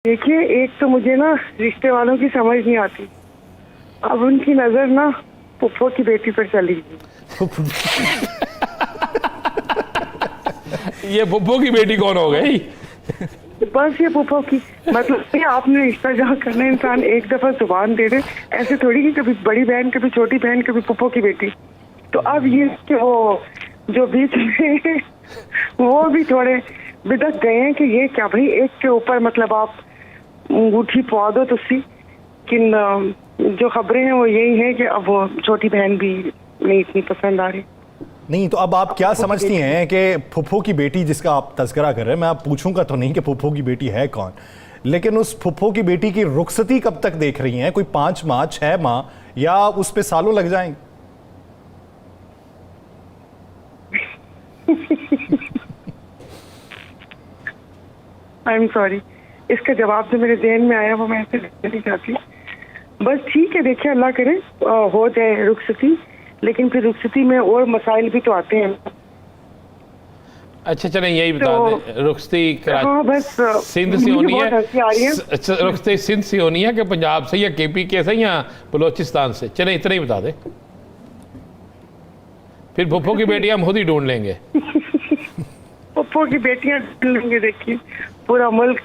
देखिए, एक तो मुझे ना रिश्ते वालों की समझ नहीं आती। अब उनकी नजर ना पुप्पो की बेटी पर चली गई। ये पुप्पो की बेटी कौन हो गई? बस ये पुप्पो की मतलब कि आपने रिश्ता जहाँ करना है, इंसान एक दफा जुबान दे दे। ऐसे थोड़ी कि कभी बड़ी बहन, कभी छोटी बहन, कभी पुप्पो की बेटी। तो अब ये कि वो जो बीच में वो भी थोड़े बिदक गए हैं कि ये क्या भाई, एक के ऊपर मतलब आप अंगूठी पवा दो तुसी। लेकिन जो खबरें हैं वो यही है कि अब वो छोटी बहन भी नहीं इतनी पसंद आ रही। नहीं तो अब आप क्या समझती हैं कि फुफ्फो की बेटी जिसका आप तस्करा कर रहे हैं, मैं आप पूछूंगा तो नहीं कि फुफ्फो की बेटी है कौन, लेकिन उस फुफ्फो की बेटी की रुखसती कब तक देख रही हैं? कोई 5 माह, 6 माह, या उस पे सालों लग जाएंगे? आई एम सॉरी, इसका जवाब जो मेरे ज़हन में आया वो मैं ऐसे देना नहीं चाहती। बस ठीक है, देखिए अल्लाह करे हो जाए रुखसती, लेकिन फिर रुखसती में और मसाइल भी तो आते हैं। अच्छा चलें, यही बता दें, रुखसती हाँ, बस सिंध से होनी है? है। रुखसती सिंध से होनी है कि पंजाब से या KPK से या बलोचिस्तान से? चलें इतना ही बता दें, फिर फुफ्फो की बेटी हम खुद ही ढूंढ लेंगे। पुप्पो की बेटियां ढूंढ लेंगे। देखिए पूरा मुल्क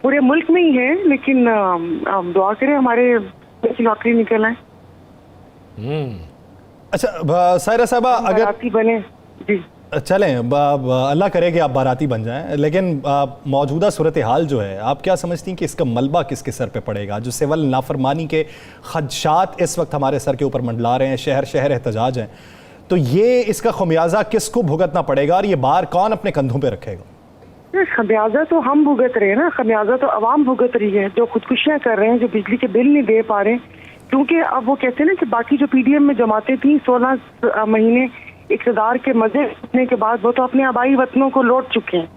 पूरे मुल्क में ही है, लेकिन आप दुआ करें हमारे लॉटरी निकल आए। अच्छा सायरा साहबा, अगर बाराती बने जी चलें, अल्लाह करे कि आप बाराती बन जाएं, लेकिन मौजूदा सूरत हाल जो है, आप क्या समझती हैं कि इसका मलबा किसके सर पे पड़ेगा? जो सिविल नाफरमानी के खदशात इस वक्त हमारे सर के ऊपर मंडला रहे हैं, शहर शहर एहतजाज हैं, तो ये इसका खमियाजा किसको भुगतना पड़ेगा और ये बार कौन अपने कंधों पे रखेगा? खमियाजा तो हम भुगत रहे हैं ना, खमियाजा तो अवाम भुगत रही है, जो खुदकुशियां कर रहे हैं, जो बिजली के बिल नहीं दे पा रहे। क्योंकि अब वो कहते हैं ना कि बाकी जो PDM में जमाते थी 16 महीने इक़्तिदार के मजे लेने के बाद वो तो अपने आबाई वतनों को लौट चुके हैं।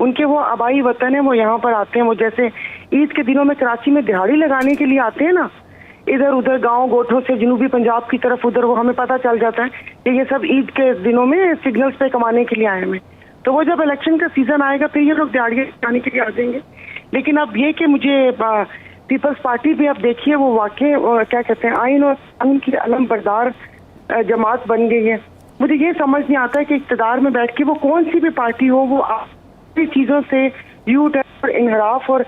उनके वो आबाई वतन है, वो यहाँ पर आते हैं। वो जैसे ईद के दिनों में कराची में दिहाड़ी लगाने के लिए आते हैं ना, इधर उधर गांव गोठों से जनूबी पंजाब की तरफ, उधर वो हमें पता चल जाता है कि ये सब ईद के दिनों में सिग्नल्स पे कमाने के लिए आए हैं। तो वो जब इलेक्शन का सीजन आएगा फिर ये लोग दिहाड़ियाँ लगाने के लिए आ जाएंगे। लेकिन अब ये कि मुझे पीपल्स पार्टी भी अब देखिए वो वाकई क्या कहते हैं, आइन और कानून की अलम बरदार जमात बन गई है। मुझे ये समझ नहीं आता है कि इक़्तिदार में बैठ के वो कौन सी भी पार्टी हो, वो चीज़ों से यू टर्न और इनहराफ और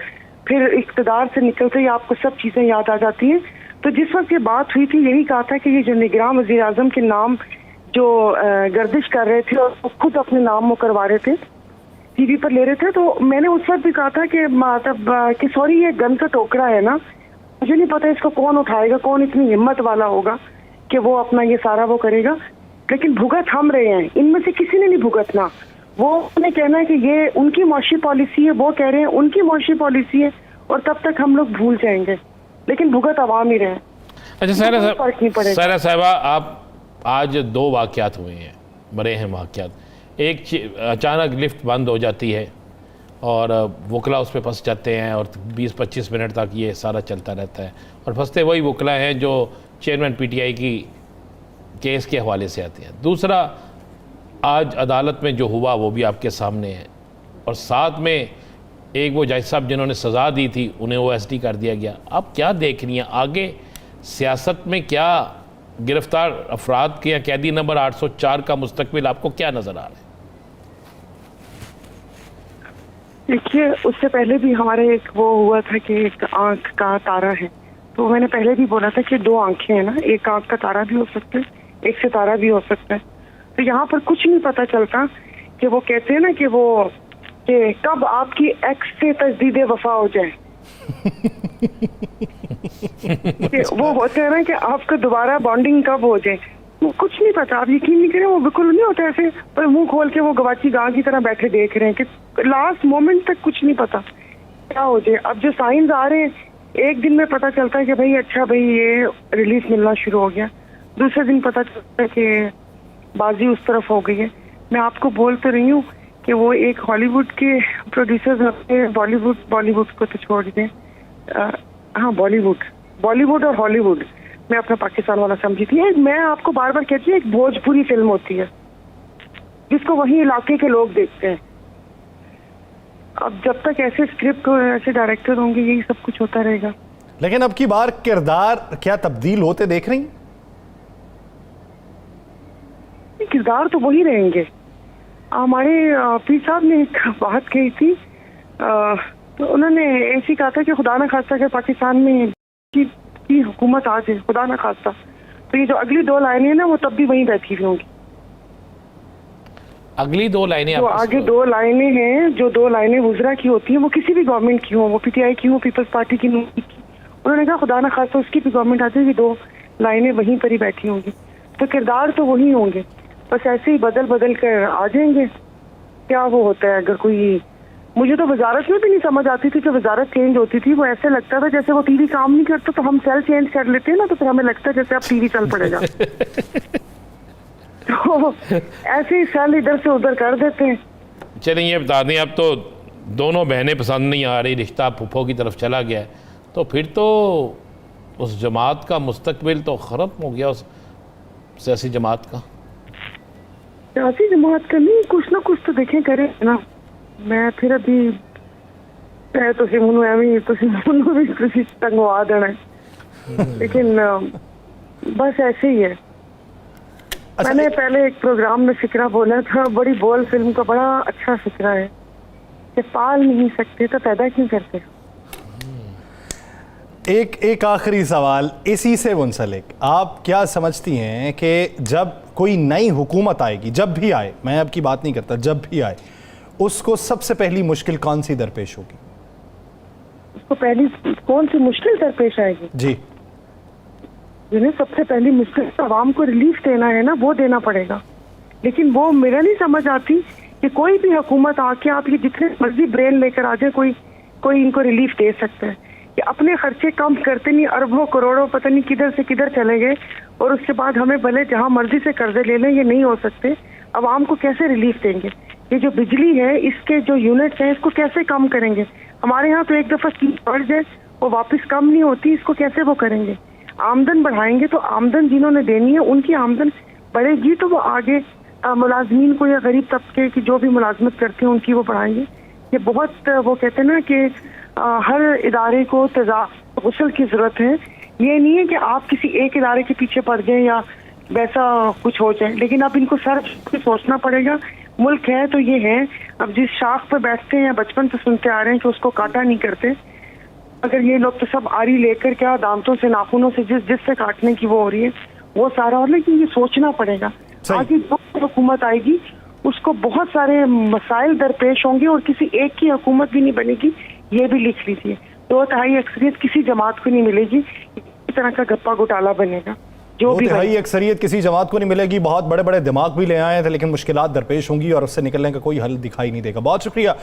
फिर इक़्तिदार से निकलते ही आपको सब चीज़ें याद आ जाती हैं। तो जिस वक्त ये बात हुई थी, यही कहा था कि ये जो निगरान वज़ीर आज़म के नाम जो गर्दिश कर रहे थे और खुद अपने नाम वो करवा रहे थे, TV पर ले रहे थे, तो मैंने उस वक्त भी कहा था कि मतलब कि सॉरी, ये गन का टोकरा है ना, मुझे नहीं पता इसको कौन उठाएगा, कौन इतनी हिम्मत वाला होगा कि वो अपना ये सारा वो करेगा। लेकिन भुगत हम रहे हैं, इनमें से किसी ने नहीं भुगतना। वो उन्हें कहना है कि ये उनकी मुआशी पॉलिसी है, वो कह रहे हैं उनकी मुआशी पॉलिसी है, और तब तक हम लोग भूल जाएंगे, लेकिन भुगत आवाम ही रहे। अच्छा सायरा साहबा, आप आज 2 वाक़यात हुए हैं, बड़े हैं वाक़यात। एक अचानक लिफ्ट बंद हो जाती है और वकला उस पर फंस जाते हैं और 20-25 मिनट तक ये सारा चलता रहता है, और फंसते वही वकला हैं जो चेयरमैन PTI की केस के हवाले से आते हैं। दूसरा, आज अदालत में जो हुआ वो भी आपके सामने है, और साथ में एक वो जज साहब जिन्होंने सज़ा दी थी उन्हें OSD कर दिया गया। आप क्या देख रही हैं आगे सियासत में? क्या गिरफ्तार अफराद के या कैदी नंबर 804 का मुस्तकबिल आपको क्या नज़र आ रहा है? देखिए, उससे पहले भी हमारे एक वो हुआ था कि एक आंख का तारा है, तो मैंने पहले भी बोला था कि 2 आंखें हैं ना, एक आंख का तारा भी हो सकता है, एक सितारा भी हो सकता है। तो यहाँ पर कुछ नहीं पता चलता कि वो कहते हैं ना कि वो कि कब आपकी एक्स से तजदीद वफा हो जाए। वो होते हैं ना कि आपका दोबारा बॉन्डिंग कब हो जाए, वो कुछ नहीं पता। आप यकीन नहीं करें, वो बिल्कुल नहीं होता ऐसे, पर मुंह खोल के वो गवाची गां की तरह बैठे देख रहे हैं कि लास्ट मोमेंट तक कुछ नहीं पता क्या हो जाए। अब जो साइंस आ रहे हैं, एक दिन में पता चलता है कि भाई अच्छा भाई ये रिलीज मिलना शुरू हो गया, दूसरे दिन पता चलता है कि बाजी उस तरफ हो गई है। मैं आपको बोल तो रही हूँ कि वो एक हॉलीवुड के प्रोड्यूसर्स अपने बॉलीवुड को तो छोड़ दें, हाँ बॉलीवुड और हॉलीवुड, मैं अपना पाकिस्तान वाला समझी थी। मैं आपको बार बार कहती हूँ, एक भोजपुरी फिल्म होती है जिसको वही इलाके के लोग देखते हैं, अब जब तक ऐसे स्क्रिप्ट और ऐसे डायरेक्टर होंगे यही सब कुछ होता रहेगा। लेकिन अब की बार किरदार क्या तब्दील होते देख रही? किरदार तो वही रहेंगे। हमारे पीर साहब ने एक बात कही थी, तो उन्होंने ऐसी कहा था कि खुदा न खास्ता कि पाकिस्तान में की हुकूमत आ जाए, खुदा न खास्ता, तो ये जो अगली 2 लाइनें हैं ना वो तब भी वहीं बैठी हुई होंगी। अगली 2 लाइनें जो आगे 2 लाइनें हैं, जो 2 लाइनें वुज़रा की होती हैं, वो किसी भी गवर्नमेंट की हो, वो पीटीआई की हो, पीपल्स पार्टी की, उन्होंने कहा खुदा न खास्ता उसकी भी गवर्नमेंट आ जाएगी, 2 लाइनें वहीं पर ही बैठी होंगी। तो किरदार तो वही होंगे, बस ऐसे ही बदल बदल कर आ जाएंगे। क्या वो होता है, अगर कोई, मुझे तो वजारत में भी नहीं समझ आती थी कि वजारत चेंज होती थी, वो ऐसे लगता था जैसे वो टीवी काम नहीं करता तो हम सेल चेंज कर लेते हैं ना, तो फिर हमें लगता है जैसे अब टीवी चल पड़ेगा। तो ऐसे ही सेल इधर से उधर कर देते हैं। चलिए ये बता दें, अब तो दोनों बहनें पसंद नहीं आ रही, रिश्ता फूफो की तरफ चला गया है, तो फिर तो उस जमात का मुस्तकबिल तो ख़त्म हो गया, उस सियासी जमात का। सियासी जमात का नहीं, कुछ ना कुछ तो देखें करें ना। मैं फिर अभी भी तंगवा देना है, लेकिन बस ऐसे ही है। मैंने पहले एक प्रोग्राम में फिक्रा बोला था, बड़ी बोल फिल्म का बड़ा अच्छा फिक्रा है कि पाल नहीं सकते तो पैदा क्यों करते। एक आखिरी सवाल इसी से मुंसलिक, आप क्या समझती हैं कि जब कोई नई हुकूमत आएगी, जब भी आए, मैं आपकी बात नहीं करता, जब भी आए, उसको सबसे पहली मुश्किल कौन सी दरपेश होगी? उसको पहली कौन सी मुश्किल दरपेश आएगी? जी, जिन्हें सबसे पहली मुश्किल आवाम को रिलीफ देना है ना, वो देना पड़ेगा। लेकिन वो मेरा नहीं समझ आती कि कोई भी हुकूमत आके आप ये जितने मर्जी ब्रेन लेकर आ जाए, कोई इनको रिलीफ दे सकता है। कि अपने खर्चे कम करते नहीं, अरबों करोड़ों पता नहीं किधर से किधर चले गए, और उसके बाद हमें भले जहां मर्जी से कर्जे ले लें, ये नहीं हो सकते। आवाम को कैसे रिलीफ देंगे? ये जो बिजली है, इसके जो यूनिट्स हैं, इसको कैसे कम करेंगे? हमारे यहाँ तो एक दफा चीज बढ़ जाए वो वापस कम नहीं होती, इसको कैसे वो करेंगे? आमदन बढ़ाएंगे तो आमदन जिन्होंने देनी है उनकी आमदन बढ़ेगी, तो वो आगे मुलाजमीन को या गरीब तबके की जो भी मुलाजमत करते हैं उनकी वो बढ़ाएंगे। ये बहुत वो कहते हैं ना कि हर इदारे को गुस्ल की जरूरत है। ये नहीं है कि आप किसी एक इदारे के पीछे पड़ जाए या वैसा कुछ हो जाए, लेकिन अब इनको सर सोचना पड़ेगा। मुल्क है तो ये है, अब जिस शाख पर बैठते हैं, बचपन से सुनते आ रहे हैं कि उसको काटा नहीं करते, अगर ये लोग तो सब आरी लेकर क्या दांतों से नाखूनों से जिससे काटने की वो हो रही है वो सारा, और लेकिन ये सोचना पड़ेगा। आगे जो हुकूमत आएगी उसको बहुत सारे मसाइल दरपेश होंगे और किसी एक की हुकूमत भी नहीं बनेगी, ये भी लिख लीजिए। 2/3 अक्सरियत किसी जमात को नहीं मिलेगी, इस तरह का गप्पा घोटाला बनेगा। जो भी 2/3 अक्सरियत किसी जमात को नहीं मिलेगी। बहुत बड़े बड़े दिमाग भी ले आए थे, लेकिन मुश्किलात दरपेश होंगी और उससे निकलने का कोई हल दिखाई नहीं देगा। बहुत शुक्रिया।